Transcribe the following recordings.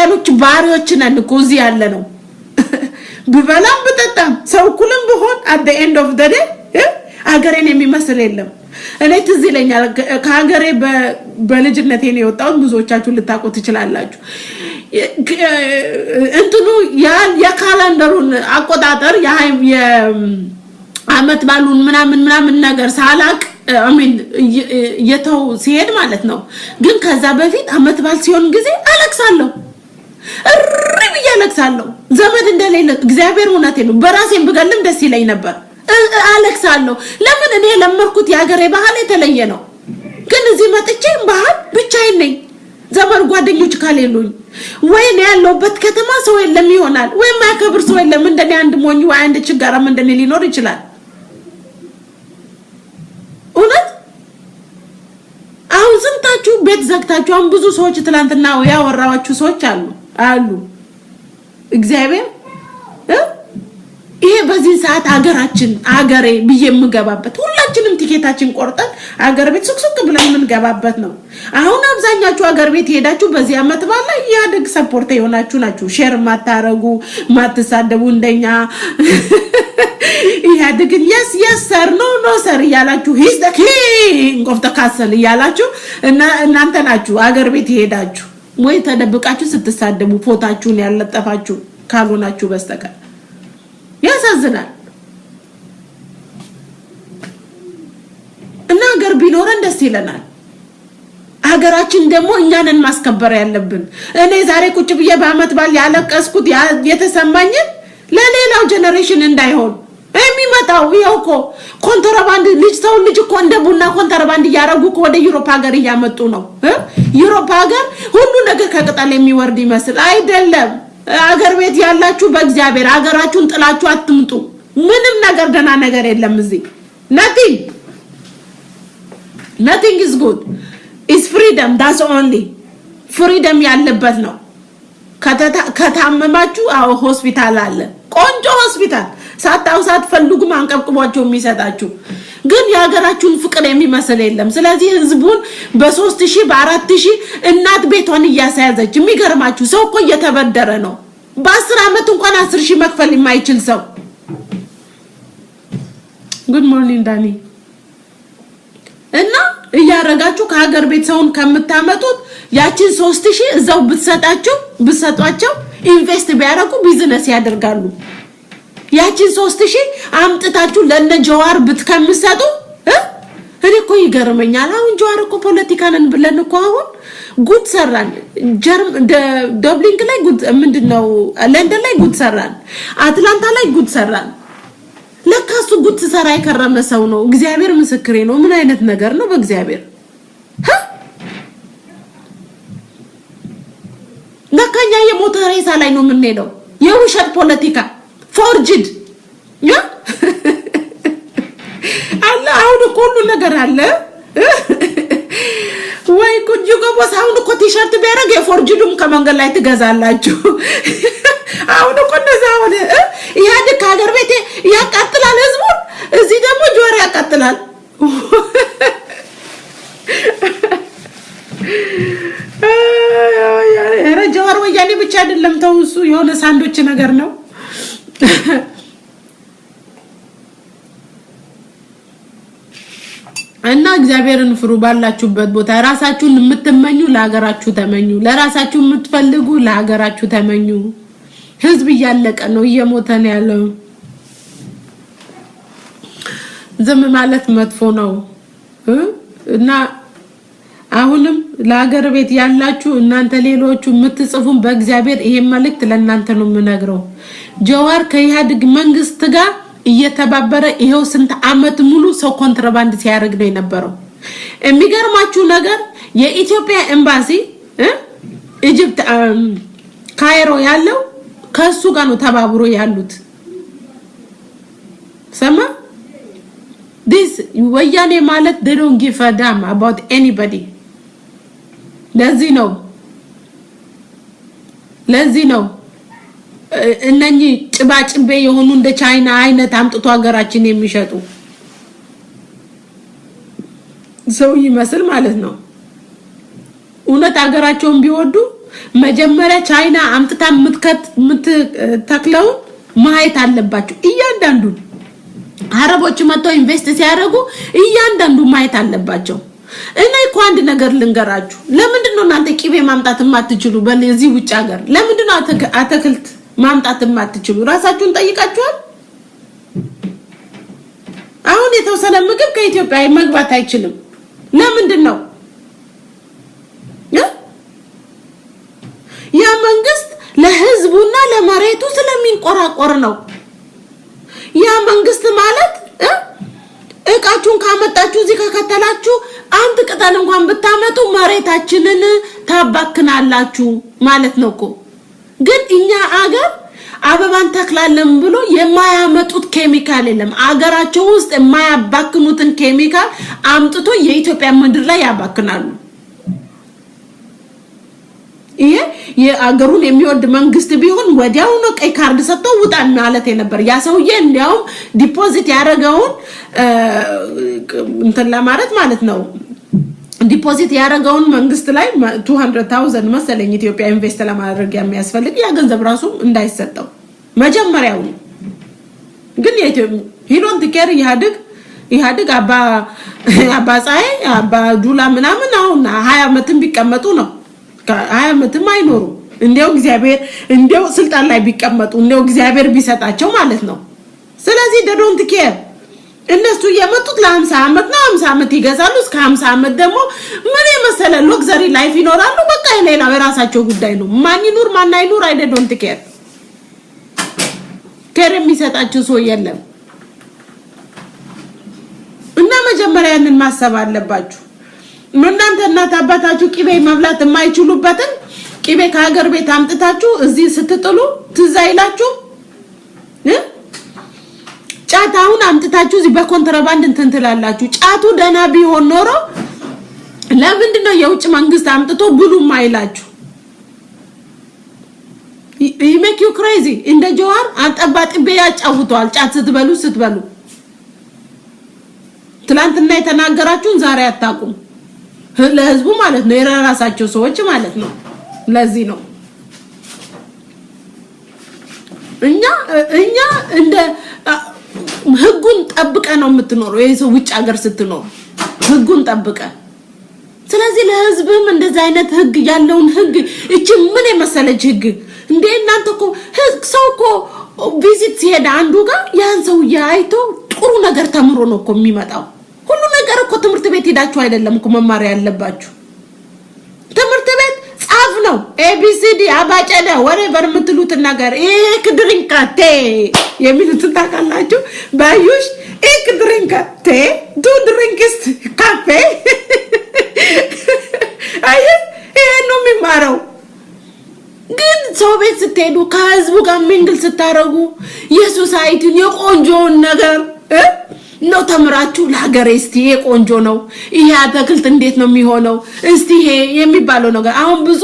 የፍየሎች ባሪዎች ነን እኮ እዚህ ያለ ነው ብበላም በጠጣም ሰው ሁሉም ቢሆን at the end of the day አገሬን የሚመስል የለም እኔ ትዝ ይለኛል ከሀገሬ በልጅነቴ ነው የወጣው ብዙዎቻችሁ ልታቆት ይችላልላችሁ እንትኑ የካላንደሩን አቆጣጠር የአመት ባሉን ምናምን ነገር ሳላቅ አሜን የተው ሲሄድ ማለት ነው ግን ከዛ በፊት አመት ባል ሲሆን ጊዜ አለቅሳለሁ እሪ ብያለቅሳለሁ ዘመድ እንደሌለ እግዚአብሔር እውነቴ ነው በራሴን ብገልም ደስ ይለኝ ነበር አለቅሳለሁ ለምን እኔ ለመርኩት ያገሬ ባህል የተለየ ነው ግን እዚህ መጥቼ ባህል ብቻዬን ነኝ ዘመድ ጓደኞች ካሌሉኝ ወይኔ ያለውበት ከተማ ሰው የለም ይሆናል ወይ ማከብር ሰው የለም እንደኔ አንድ ሞኝ ወይ አንድ ችጋራም እንደኔ ሊኖር ይችላል እውነት አሁን ዝምታችሁ ቤት ዘግታችሁ አሁን ብዙ ሰዎች ትላንትና ያወራዋችሁ ሰዎች አሉ እግዚአብሔር ይሄ በዚህ ሰዓት አገሬ በየምገባበት ሁላችንም ቲኬታችን ቆርጠን አገር ቤት ሱቅ ብለን ምንገባበት ነው አሁን አብዛኛችሁ አገር ቤት ሄዳችሁ በዚህ አመት ባላ ያድግ ሰፖርት ይሆናችሁ ናችሁ ሼር ማታረጉ ማትሳደቡ እንደኛ ያድግ yes sir no sir ያላችሁ he's the king of the castle ያላችሁ እናንተ ናችሁ አገር ቤት ሄዳችሁ ወይ ተደብቃችሁ ስትሳደቡ ፎቶአችሁን ያለጠፋችሁ ካልሆናችሁ በስተቀር ያሳዝናል እና አገር ቢኖረን ደስ ይለናል አገራችን ደግሞ እኛንን ማስከበር ያለብን እኔ ዛሬ ቁጭ ብዬ በአመት ባል ያለቀስኩት የተሰማኝ ለሌላው ጄነሬሽን እንዳይሆን የሚመጣው ይውኮ ኮንትራባንድ ልጅ እኮ እንደ ቡና ኮንትራባንድ ያረጉ ወደ ዩሮፕ ሀገር ያመጡ ነው ዩሮፕ ሀገር ሁሉ ነገር ከቅጠል የሚወርድ ይመስል አይደለም አገር ቤት ያላችሁ በእግዚአብሔር አገራችሁን ጥላችሁ አትምጡ ምንም ነገር ደና ነገር የለም እዚህ nothing is good is freedom that's only freedom ያለበት ነው ከታመማችሁ አው ሆስፒታል አለ ቆንጆ ሆስፒታል ሳትፈልጉ ማንቀብቅቧቸው የሚሰጣችሁ ግን ያገራችሁን ፍቅር የሚመስል የለም ስለዚህ ህዝቡን በ3000 በ4000 እናት ቤቷን ያሳያዘች የሚገርማችሁ ሰው እኮ እየተበደረ ነው በ10 አመት እንኳን 10000 መክፈል የማይችል ሰው good morning ዳኒ እና ያረጋችሁ ከሀገር ቤት ሰውን ከምታመጡት ያቺን 3000 እዛው ብትሰጧቸው ኢንቨስት ቢያረጉ ቢዝነስ ያደርጋሉ ያቺን 3000 አምጥታችሁ ለነጃዋር ብትከምሰጡ እኔ እኮ ይገርመኛል አሁን ጃዋር እኮ ፖለቲካንን ብለን እኮ አሁን ጉድ ሰራን ዶብሊንግ ላይ ጉድ ምንድነው ለንደን ላይ ጉድ ሰራን አትላንታ ላይ ጉድ ሰራን ለካሱ ጉድ ሰራ ይከረመ ሰው ነው እግዚአብሔር ምስክሬ ነው ምን አይነት ነገር ነው በእግዚአብሔር ለካኛ የሞተሬሳ ላይ ነው ምን ሄደው የውሸት ፖለቲካ forged ያ አላ አሁን ሁሉ ነገር አለ ወይ ኩጁ ገቦሳውን እኮ ቲሸርት ቢያረግ የፎርጅዱም ከመንገድ ላይ ትገዛላችሁ አሁን እኮ እንደዛ ሆነ ያድ ከሀገር ቤት ያቃጥላል ህዝቡ እዚህ ደግሞ ጆሮ ያቃጥላል ጃዋር ወያኔ ብቻ አይደለም ተውሱ የሆነ ሳንዶች ነገር ነው እና እግዚአብሔርን ፍሩ ባላችሁበት ቦታ ራሳችሁን የምትመኙ ለሀገራችሁ ተመኙ ለራሳችሁ የምትፈልጉ ለሀገራችሁ ተመኙ ህዝብ ያለቀ ነው እየሞተ ነው ያለው ዝም ማለት መጥፎ ነው እና አሁንም ለሀገር ቤት ያላችሁ እናንተ ሌሎቹ የምትጽፉን በእግዚአብሔር ይሄ መልእክት ለእናንተ ነው የምነግረው ጃዋር ከኢህአዴግ መንግስት ጋር እየተባበረ ይሄው ስንት አመት ሙሉ ሰው ኮንትራባንድ ሲያደርግ ነው የነበረው የሚገርማችሁ ነገር የኢትዮጵያ ኤምባሲ ኢጂፕት ካይሮ ያለው ከሱ ጋር ነው ተባብሮ ያሉት ሰማ this ወያኔ ማለት they don't give a damn about anybody ለዚህ ነው እነኚህ ጭባጭቤ የሆኑ እንደ ቻይና አይነት አምጥቶ ሀገራችን የሚሸጡ ሰው ይመስል ማለት ነው እውነት ሀገራቸውን ቢወዱ መጀመሪያ ቻይና አምጥታ ምትተክለው ማየት አለባችሁ እያንዳንዱ አረቦች መጥተው ኢንቨስት ሲያደርጉ እያንዳንዱ ማየት አለባቸው እኔ እኮ አንድ ነገር ልንገራችሁ ለምንድን ነው እናንተ ቂቤ ማምጣት ማትችሉ በዚህ ውጭ ሀገር ለምንድን ነው አተክልት ማምጣት ማትችሉ ራሳችሁን ጠይቃችኋል አሁን የተወሰነ ምግብ ከኢትዮጵያ መግባት አይችልም ለምንድን ነው ያ መንግስት ለህዝቡና ለመሬቱ ስለሚንቆራቆር ነው ያ መንግስት ማለት እቃችሁን ካመጣችሁ እዚህ ከከተላችሁ አንድ ቅጠል እንኳን ብታመጡ መሬታችንን ታባክናላችሁ ማለት ነውኮ ግን እኛ አገር አበባን ተክላለን ብሎ የማያመጡት ኬሚካል የለም አገራቸው ውስጥ የማያባክኑትን ኬሚካል አምጥቶ የኢትዮጵያ ምድር ላይ ያባክናሉ ይሄ የአገሩን የሚወድ መንግስት ቢሆን ወዲያው ነው ቀይ ካርድ ሰጥቶ ውጣ ማለት የነበር ያ ሰውዬ እንዲያው ዲፖዚት ያረጋውን እንትን ለማለት ማለት ነው ዲፖዚት ያረጋውን መንግስት ላይ 200,000 መሰለኝ ኢትዮጵያ ኢንቨስት ለማድረግ የሚያስፈልግ ያ ገንዘብ ራሱ እንዳይሰጠው መጀመሪያው ግን የኢትዮጵያ ሂዶንት ኬር ይሃድግ አባጻይ አባ ዱላ ምናምን አሁን 20 ዓመትም ቢቀመጡ ነው 20 ዓመትም አይኖሩ እንዴው እግዚአብሔር እንዴው ስልጣን ላይ ቢቀመጡ እንዴው እግዚአብሔር ቢሰጣቸው ማለት ነው ስለዚህ ዶንት ኬር እነሱ የመጡት ለ50 ዓመት ነው 50 ዓመት ይገዛሉ እስከ 50 ዓመት ደግሞ ምን የመሰለ ሉክሰሪ ላይፍ ይኖራሉ በቃ ሌላው የራሳቸው ጉዳይ ነው ማን ይኑር ማን አይኑር አይ ዶንት ኬር የሚሰጣቸው ሰው የለም እና መጀመሪያንን ማሰብ አለባችሁ እናንተ እናት አባታችሁ ቂቤ መብላት የማይችሉበትን ቂቤ ከሀገር ቤት አምጥታችሁ እዚህ ስትጥሉ ትዛይላችሁ ጫታውን አምጥታችሁ እዚህ በኮንትራባንድ እንትን ትላላችሁ ጫቱ ደና ቢሆን ኖሮ ለምንድን ነው የውጭ መንግስት አምጥቶ ብሉ ማይላችሁ you make you crazy እንደ ጆዋር አንጠባጥቤ ያጫውቷል ጫት ስትበሉ ትላንትና የተናገራችሁን ዛሬ አታቁም ለህዝቡ ማለት ነው የራሳቸው ሰዎች ማለት ነው ለዚህ ነው እኛ እንደ ህጉን ጠብቀ ነው የምትኖረው የሰው ውጭ ሀገር ስትኖር ህጉን ጠብቀ ስለዚህ ለህዝብም እንደዛ አይነት ህግ ያለውን ህግ እቺ ምን የመሰለች ህግ እንዴ እናንተኮ ሰውኮ ቪዚት ሲሄድ አንዱ ጋር ያን ሰው ያይቶ ጥሩ ነገር ተምሮ ነው እኮ የሚመጣው ሁሉ ነገር እኮ ትምህርት ቤት ሄዳችሁ አይደለም እኮ መማር ያለባችሁ ትምህርት ቤት ጻፍ ነው ABCD አባጨለ whatever የምትሉት ነገር ድሪንካቴ የሚሉት ታውቃላችሁ ባዩሽ ድሪንካቴ ዱ ድሪንክስ ካፌ አይስ ይሄ ነው የሚማረው ግን ሰው ቤት ስትሄዱ ከህዝቡ ጋር ሚንግል ስታረጉ የሶሳይቲን የቆንጆን ነገር ነው ተምራችሁ ለሀገር እስቲ የቆንጆ ነው ይሄ አተክልት እንዴት ነው የሚሆነው እስቲ ይሄ የሚባለው ነገር አሁን ብዙ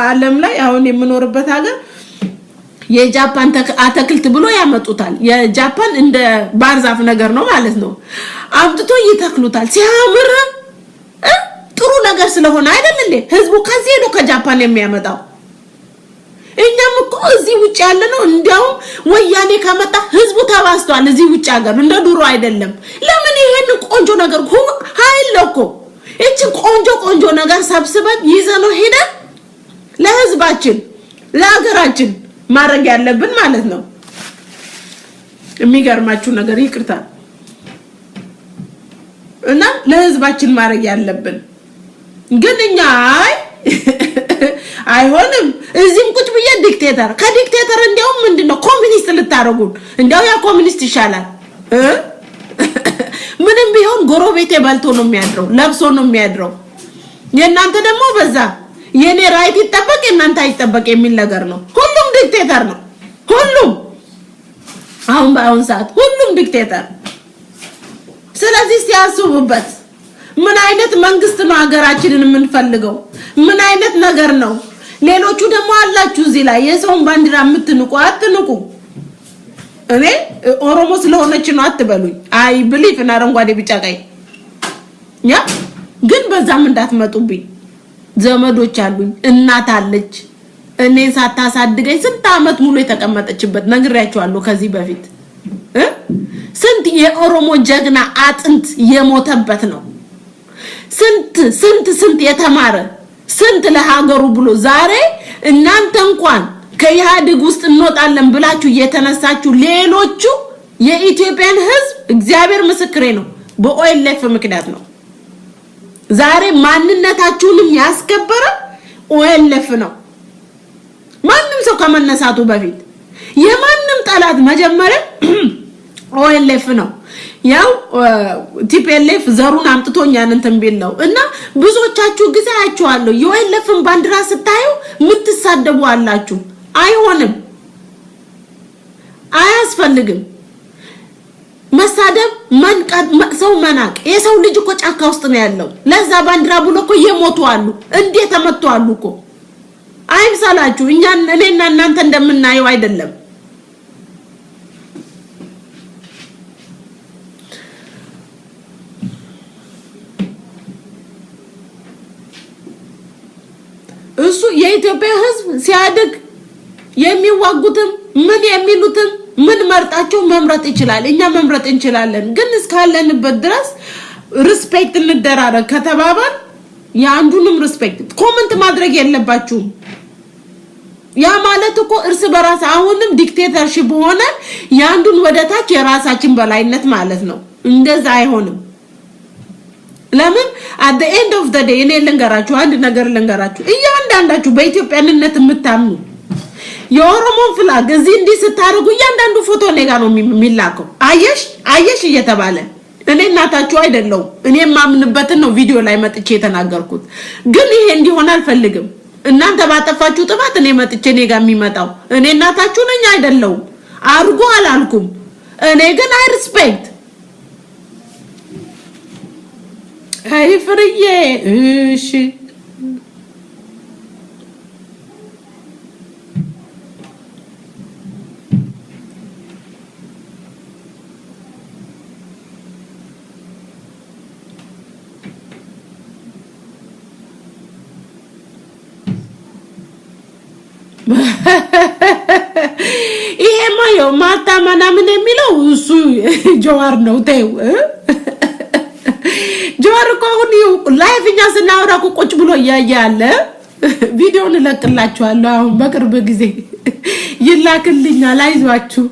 ዓለም ላይ አሁን የምኖርበት ሀገር የጃፓን አተክልት ብሎ ያመጡታል የጃፓን እንደ ባርዛፍ ነገር ነው ማለት ነው አምጥቶ ይተክሉታል ሲያምር ጥሩ ነገር ስለሆነ አይደል እንዴ ህዝቡ ከዚህ ሄዶ ከጃፓን የሚያመጣው እኛም እኮ እዚህ ውጭ ያለ ነው እንዲያው ወያኔ ከመጣ ህዝቡ ተባስቷል እዚህ ውጭ ሀገር እንደ ዱሮ አይደለም ለምን ይሄን ቆንጆ ነገር ሃይለኮ እቺ ቆንጆ ነገር ሰብስበን ይዘነው ሄደ ለህዝባችን ለሀገራችን ማድረግ ያለብን ማለት ነው የሚገርማችሁ ነገር ይቅርታ እና ለህዝባችን ማድረግ ያለብን ግን እኛ አይሆንም እዚህም ቁጭ ብዬ ዲክቴተር ከዲክቴተር እንዲያው ምንድነው ኮሚኒስት ልታረጉን እንዲያው ያ ኮሚኒስት ይሻላል ምንም ቢሆን ጎረቤቴ ባልቶ ነው የሚያድረው ለብሶ ነው የሚያድረው የናንተ ደግሞ በዛ የኔ ራይት ይጠበቅ እናንተ አይጠበቅ የሚል ነገር ነው ሁሉም ዲክቴተር ነው ሁሉም አሁን ሰዓት ሁሉም ዲክቴተር ስለዚህ ሲያስቡበት ምን አይነት መንግስት ነው ሀገራችንን የምንፈልገው ምን አይነት ነገር ነው ሌሎቹ ደግሞ አላችሁ እዚህ ላይ የሰውን ባንዲራ የምትንቁ አትንቁ እኔ ኦሮሞ ስለሆነች ነው አትበሉኝ አይ ብሊፍ እና አረንጓዴ ቢጫ ቀይ ያ ግን በዛም እንዳትመጡብኝ ዘመዶች አሉኝ እናት አለች እኔን ሳታሳድገኝ ስንት አመት ሙሉ የተቀመጠችበት ነግሬያቸዋለሁ ከዚህ በፊት ስንት የኦሮሞ ጀግና አጥንት የሞተበት ነው ስንት የተማረ ስንት ለሀገሩ ብሎ ዛሬ እናንተ እንኳን ከኢህአዴግ ውስጥ እንወጣለን ብላችሁ እየተነሳችሁ ሌሎቹ የኢትዮጵያን ህዝብ እግዚአብሔር ምስክሬ ነው በኦኤልኤፍ ምክንያት ነው ዛሬ ማንነታችሁንም ያስከበረ ኦኤልኤፍ ነው ማንንም ሰው ከመነሳቱ በፊት የማንንም ጠላት መጀመሪያ ኦኤልኤፍ ነው ያው ቲፒኤልኤፍ ዘሩን አምጥቶኛን እንትን ቢለው እና ብዙዎቻችሁ ግዜ አያችኋለሁ የኦኤልኤፍን ባንዲራ ስታዩ ምትሳደቡ አላችሁ አይሆንም አያስፈልግም መሳደብ መንቀድ ሰው መናቅ የሰው ልጅ እኮ ጫካ ውስጥ ነው ያለው ለዛ ባንዲራ ብሎ እኮ የሞቱ አሉ እንዴት ተመቱ አሉ እኮ አይምሳላችሁ እኔና እናንተ እንደምናየው አይደለም እሱ የኢትዮጵያ ህዝብ ሲያድግ የሚዋጉትም ምን የሚሉትም ምን መርጣቸው መምረጥ ይችላል እኛ መምረጥ እንችላለን ግን እስካለንበት ድረስ ሪስፔክት እንደራረግ ከተባባል ያንዱንም ሪስፔክት ኮሜንት ማድረግ የለባችሁ ያ ማለት እኮ እርስ በራስ አሁንም ዲክቴተርሺፕ ሆነ ያንዱን ወደታች የራሳችን በላይነት ማለት ነው እንደዛ አይሆንም ለምን at the end of the day እኔ ልንገራችሁ አንድ ነገር ልንገራችሁ እያንዳንዳችሁ በኢትዮጵያነት የምታምኑ የኦሮሞ ፍላግ እዚህ እንዲህ ስታርጉ እያንዳንዱ ፎቶ ኔጋ ነው የሚላከው አየሽ እየተባለ እኔ እናታችሁ አይደለም እኔ ማምንበትን ነው ቪዲዮ ላይ መጥቼ የተናገርኩት ግን ይሄ እንዲሆን አልፈልግም እናንተ ባጠፋችሁ ጥፋት እኔ መጥቼ ኔጋ የሚመጣው እኔ እናታችሁ ነኝ አይደለም አርጉ አላልኩም እኔ ግን አይ ሪስፔክት አይ ፍርዬ እሺ ይሄማ ነው ማታ ማናምን የሚለው እሱ ጆዋር ነው ተው ጆዋር ኮሁን ላይቭኛ ስናወራ ቁጭ ብሎ ያያለ ቪዲዮውን ለቅላችኋለሁ አሁን በቅርብ ጊዜ ይላክልኛል አይዟችሁ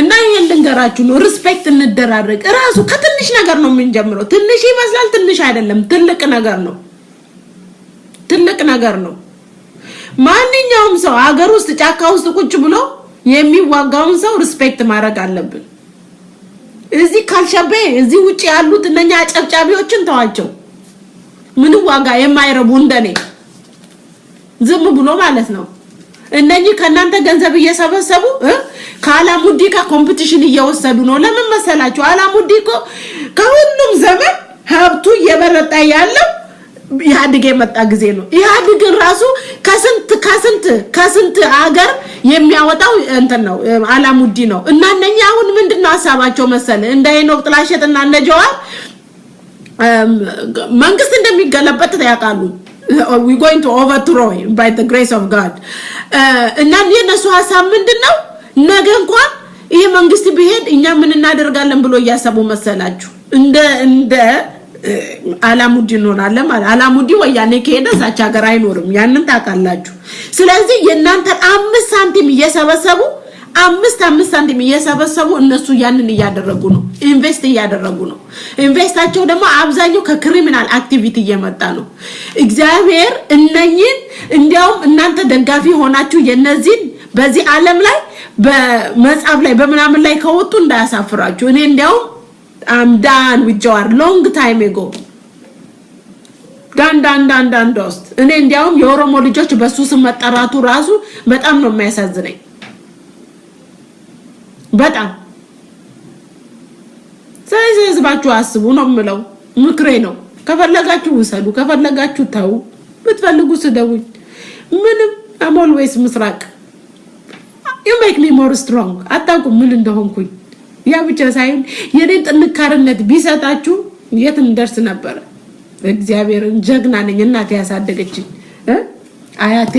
እና ይሄን ልንገራችሁ ነው ሪስፔክት እንደራረግ ራሱ ከትንሽ ነገር ነው የምንጀምረው ትንሽ ይመስላል ትንሽ አይደለም ትልቅ ነገር ነው ማንኛውም ሰው ሀገር ውስጥ ጫካ ውስጥ ቁጭ ብሎ የሚዋጋውን ሰው ሪስፔክት ማድረግ አለብን እዚህ ካልሸበ እዚህ ውጪ ያሉት እነኛ አጨብጫቢዎችን ተዋቸው ምን ዋጋ የማይረቡ እንደኔ ዝም ብሎ ማለት ነው እነኚህ ከናንተ ገንዘብ እየሰበሰቡ ካላሙዲ ኮምፒቲሽን እየወሰዱ ነው ለምን መሰላችሁ አላሙዲ ከሁሉም ዘመን ሀብቱ እየበረጣ ያለው ኢህአዴግ የመጣ ጊዜ ነው ኢህአዴግ ራሱ ከስንት አገር የሚያወጣው እንትን ነው አላሙዲ ነው እና እነኛ አሁን ምንድነው ሐሳባቸው መሰለ እንዳይኖር ጥላሸትና እንደጀዋር መንግስት እንደሚገለበጥ ያቃሉ we going to overthrow him by the grace of god እና የነሱ ሐሳብ ምንድነው ነገ እንኳን ይሄ መንግስት ቢሄድ እኛ ምን እናደርጋለን ብሎ ያሰቡ መሰላችሁ እንደ አላሙዲ ኖራለም አላሙዲ ወያኔ ከሄደ ዛቻ ሀገር አይኖርም ያንን ታቃላችሁ ስለዚህ የናንተ 5 ሳንቲም እየሰበሰቡ 5 ሳንቲም እየሰበሰቡ እነሱ ያንን ያደረጉ ነው ኢንቨስት ያደረጉ ነው ኢንቨስታቸው ደግሞ አብዛኛው ከክሪሚናል አክቲቪቲ እየመጣ ነው እግዚአብሔር እነኚህን እንዲያውም እናንተ ደጋፊ ሆናችሁ የነዚህ በዚህ ዓለም ላይ በመጽሐፍ ላይ በመናምን ላይ ከወጡ እንዳያሳፍራችሁ እኔ እንዲያውም I'm done with Jawar long time ago ዳን ዶስት እኔ እንዲያውም የኦሮሞ ልጆች በሱ ስም መጠራቱ ራሱ በጣም ነው የሚያሳዝነኝ በጣም ስለዚህ አስቡ ነው የምለው ምክሬ ነው ከፈለጋችሁ ውሰዱ ከፈለጋችሁ ታው ብትፈልጉ ስደውኝ ምንም I'm always ምስራቅ you make me more strong አታውቁም ምን እንደሆንኩኝ ያ ብቻ ሳይሆን የኔን ጥንካሬነት ቢሰጣችሁ የት እንደርስ ነበር እግዚአብሔርን ጀግና ነኝ እናቴ ያሳደገችኝ አያቴ